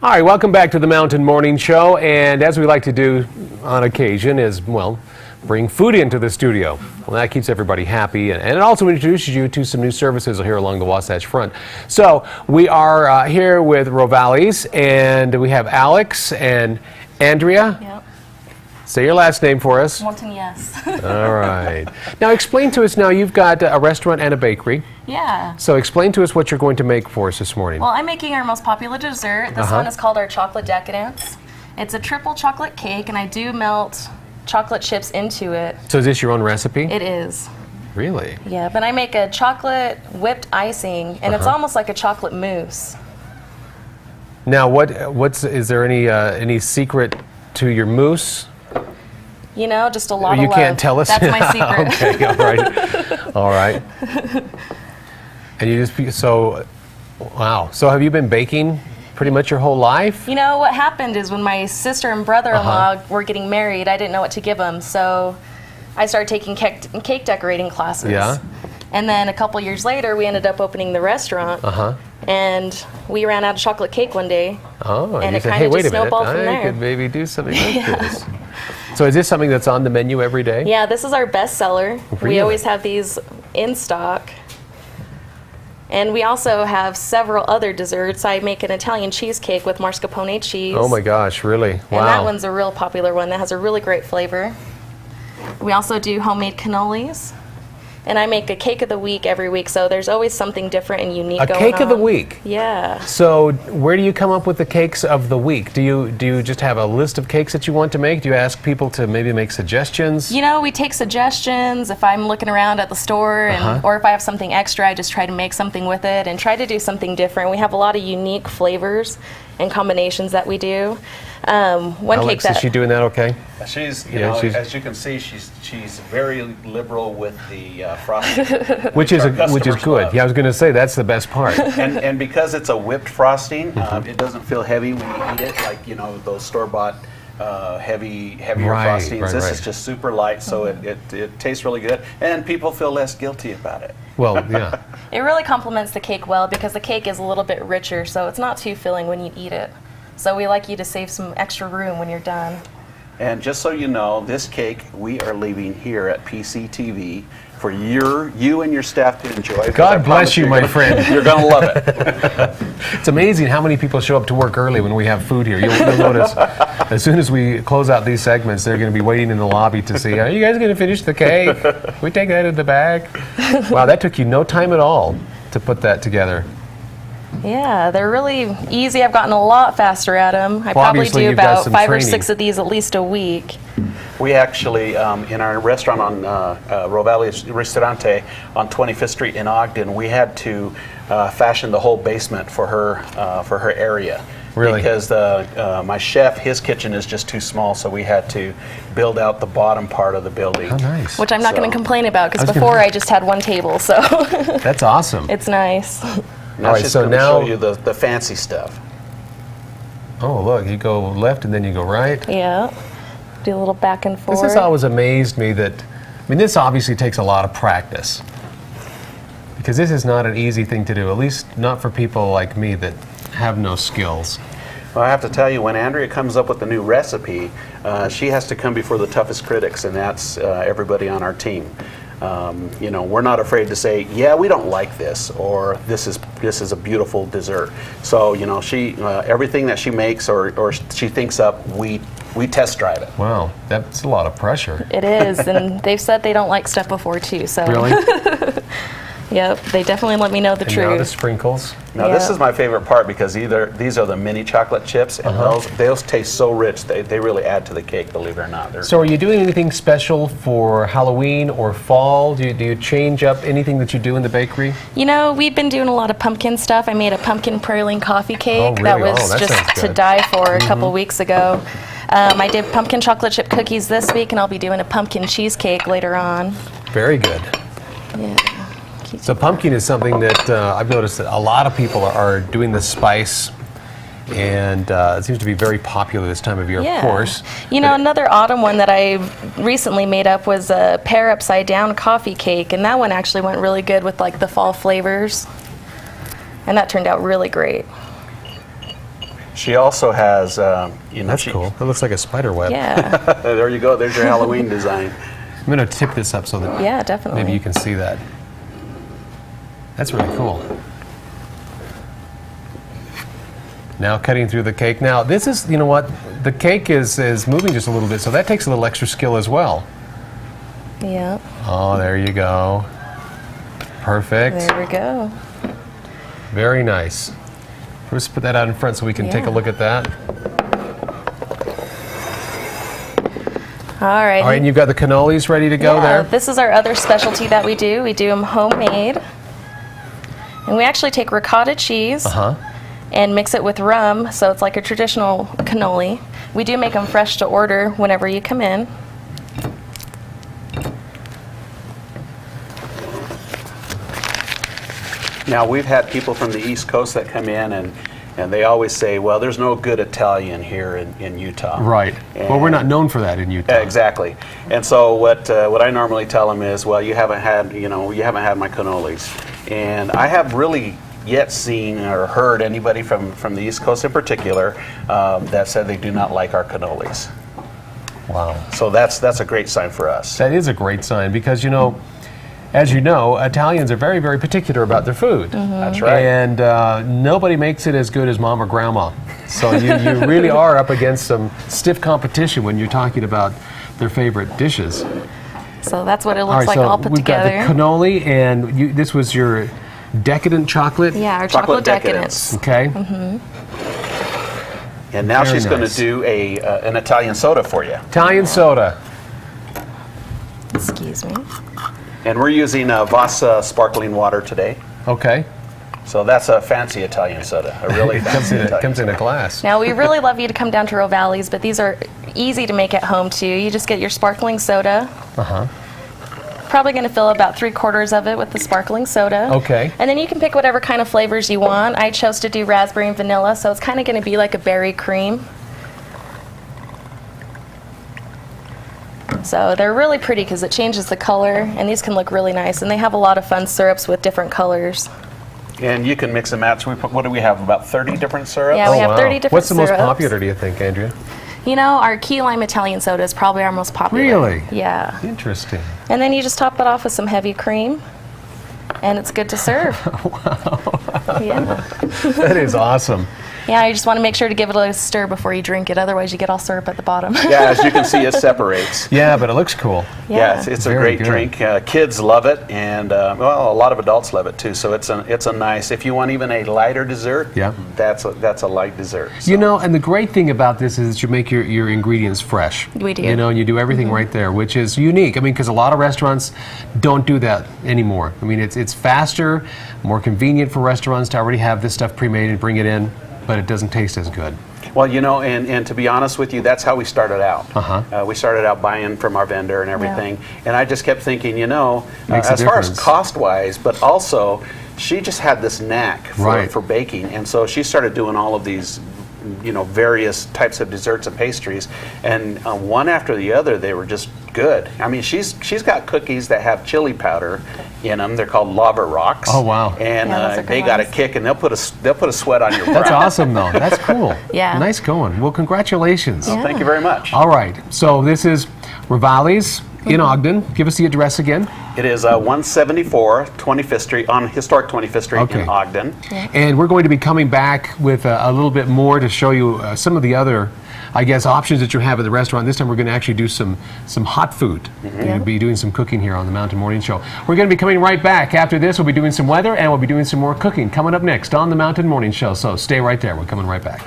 All right, welcome back to the Mountain Morning Show, and as we like to do on occasion is, well, bring food into the studio. Well, that keeps everybody happy, and it also introduces you to some new services here along the Wasatch Front. So we are here with Rovalis, and we have Alex and Andrea. Yep. Say your last name for us. Yes. All right. Now explain to us, now you've got a restaurant and a bakery. Yeah. So explain to us what you're going to make for us this morning. Well, I'm making our most popular dessert. This one is called our Chocolate Decadence. It's a triple chocolate cake, and I do melt chocolate chips into it. So is this your own recipe? It is. Really? Yeah, but I make a chocolate whipped icing, and it's almost like a chocolate mousse. Now, is there any secret to your mousse? You know, just a lot of love. You can't tell us? That's my secret. Okay, all right. All right. And you just, so, wow. So have you been baking pretty much your whole life? You know, what happened is when my sister and brother-in-law were getting married, I didn't know what to give them, so I started taking cake decorating classes. Yeah. And then a couple years later, we ended up opening the restaurant. And we ran out of chocolate cake one day. Oh, and you it said, kind hey, of wait just a minute, snowballed from I there. could maybe do something like this. So is this something that's on the menu every day? Yeah, this is our best seller. Really? We always have these in stock. And we also have several other desserts. I make an Italian cheesecake with mascarpone cheese. Oh my gosh, really? Wow. And that one's a real popular one that has a really great flavor. We also do homemade cannolis. And I make a cake of the week every week, so there's always something different and unique going on. A cake of the week? Yeah. So where do you come up with the cakes of the week? Do you just have a list of cakes that you want to make? Do you ask people to maybe make suggestions? You know, we take suggestions. If I'm looking around at the store, and, or if I have something extra, I just try to make something with it and try to do something different. We have a lot of unique flavors and combinations that we do. One Alex, cake that is she doing that okay? She's, you know, as you can see, she's very liberal with the frosting, which is good. love. Yeah, I was going to say that's the best part. and because it's a whipped frosting, it doesn't feel heavy when you eat it, like those store-bought heavier frostings. This is just super light, so it tastes really good, and people feel less guilty about it. Well, yeah. It really complements the cake well because the cake is a little bit richer, so it's not too filling when you eat it. So we like you to save some extra room when you're done. And just so you know, this cake we are leaving here at PCTV for you and your staff to enjoy. God bless you, my friend. You're going to love it. It's amazing how many people show up to work early when we have food here. You'll notice as soon as we close out these segments, they're going to be waiting in the lobby to see, are you guys going to finish the cake? Can we take that in the bag? Wow, that took you no time at all to put that together. Yeah, they're really easy. I've gotten a lot faster at them. I probably do about 5 or 6 of these at least a week. We actually, in our restaurant on Rovalis Ristorante on 25th Street in Ogden, we had to fashion the whole basement for her area. Really? Because my chef, his kitchen is just too small, so we had to build out the bottom part of the building. Oh, nice. Which I'm not going to complain about, because before I just had one table, so. That's awesome. It's nice. Now all right, so now show you the fancy stuff. Oh, look, you go left and then you go right. Yeah. Do a little back and forth. This has always amazed me that, I mean, this obviously takes a lot of practice. Because this is not an easy thing to do, at least not for people like me that have no skills. Well, I have to tell you, when Andrea comes up with a new recipe, she has to come before the toughest critics, and that's everybody on our team. You know, we're not afraid to say, yeah, we don't like this, or this is a beautiful dessert. So, you know, she everything that she makes or she thinks up, we test drive it. Wow, that's a lot of pressure. It is, and they've said they don't like stuff before too. So. Really? Yep, they definitely let me know the truth. Now the sprinkles. Now this is my favorite part because these are the mini chocolate chips, and those taste so rich. They really add to the cake, believe it or not. So are you doing anything special for Halloween or fall? Do you change up anything that you do in the bakery? You know, we've been doing a lot of pumpkin stuff. I made a pumpkin praline coffee cake. Oh, really? That was that just to die for a couple weeks ago. I did pumpkin chocolate chip cookies this week, and I'll be doing a pumpkin cheesecake later on. Very good. Yeah. So pumpkin is something that I've noticed that a lot of people are doing the spice, and it seems to be very popular this time of year, of course. You know, another autumn one that I recently made up was a pear upside down coffee cake, and that one actually went really good with like the fall flavors, and that turned out really great. She also has, That's cool. That looks like a spider web. Yeah. There you go. There's your Halloween design. I'm going to tip this up so that Yeah, definitely. maybe you can see that. That's really cool. Now cutting through the cake. Now this is, you know what, the cake is moving just a little bit, so that takes a little extra skill as well. Yeah. Oh, there you go. Perfect. There we go. Very nice. Let's put that out in front so we can take a look at that. All right. All right, and you've got the cannolis ready to go there? This is our other specialty that we do. We do them homemade. And we actually take ricotta cheese and mix it with rum, so it's like a traditional cannoli. We do make them fresh to order whenever you come in. Now, we've had people from the East Coast that come in and they always say, well, there's no good Italian here in Utah. Right. Well, we're not known for that in Utah. Exactly. And so what I normally tell them is, well, you haven't had my cannolis. And I have really yet seen or heard anybody from the East Coast in particular that said they do not like our cannolis. Wow. So that's a great sign for us. That is a great sign because, you know, as you know, Italians are very, very particular about their food. That's right. And nobody makes it as good as Mom or Grandma. So you really are up against some stiff competition when you're talking about their favorite dishes. So that's what it looks like all put together. We've got the cannoli, and this was your decadent chocolate? Yeah, our chocolate decadence. Okay. And now Very she's going to nice. do an Italian soda for you. Italian soda. Excuse me. And we're using Voss sparkling water today. Okay. So that's a fancy Italian soda, a really fancy Italian Comes in soda. a glass. Now, we really love you to come down to Rovalis, but these are easy to make at home, too. You just get your sparkling soda. Probably going to fill about 3/4 of it with the sparkling soda. Okay. And then you can pick whatever kind of flavors you want. I chose to do raspberry and vanilla, so it's kind of going to be like a berry cream. So they're really pretty because it changes the color, and these can look really nice. And they have a lot of fun syrups with different colors. And you can mix and match. What do we have, about 30 different syrups? Yeah, we have 30 different What's the most syrups. popular, do you think, Andrea? You know, our key lime Italian soda is probably our most popular. Really? Yeah. Interesting. And then you just top it off with some heavy cream, and it's good to serve. Wow. Yeah. That is awesome. Yeah, you just want to make sure to give it a stir before you drink it, otherwise you get all syrup at the bottom. Yeah, as you can see, it separates. Yeah, but it looks cool. Yeah, it's a Very great good. drink. Kids love it, and well, a lot of adults love it too. So it's a nice. If you want even a lighter dessert, that's a light dessert. So. You know, and the great thing about this is that you make your ingredients fresh. We do. You know, and you do everything right there, which is unique. I mean, because a lot of restaurants don't do that anymore. I mean, it's faster, more convenient for restaurants to already have this stuff pre-made and bring it in, but it doesn't taste as good. Well, you know, and to be honest with you, that's how we started out. We started out buying from our vendor and everything, and I just kept thinking, you know, as far as cost-wise, but also, she just had this knack for baking, and so she started doing all of these, you know, various types of desserts and pastries, and one after the other, they were just good. I mean, she's got cookies that have chili powder in them. They're called lava rocks. Oh wow! And they got a kick, and they'll put a sweat on your brow. That's awesome, though. That's cool. Yeah. Nice going. Well, congratulations. Well, thank you very much. All right. So this is Rovalis in Ogden. Give us the address again. It is 174 25th Street on historic 25th Street in Ogden. And we're going to be coming back with a little bit more to show you some of the other, I guess, options that you have at the restaurant. This time we're going to actually do some hot food. We'll be doing some cooking here on the Mountain Morning Show. We're going to be coming right back. After this, we'll be doing some weather, and we'll be doing some more cooking coming up next on the Mountain Morning Show. So stay right there. We're coming right back.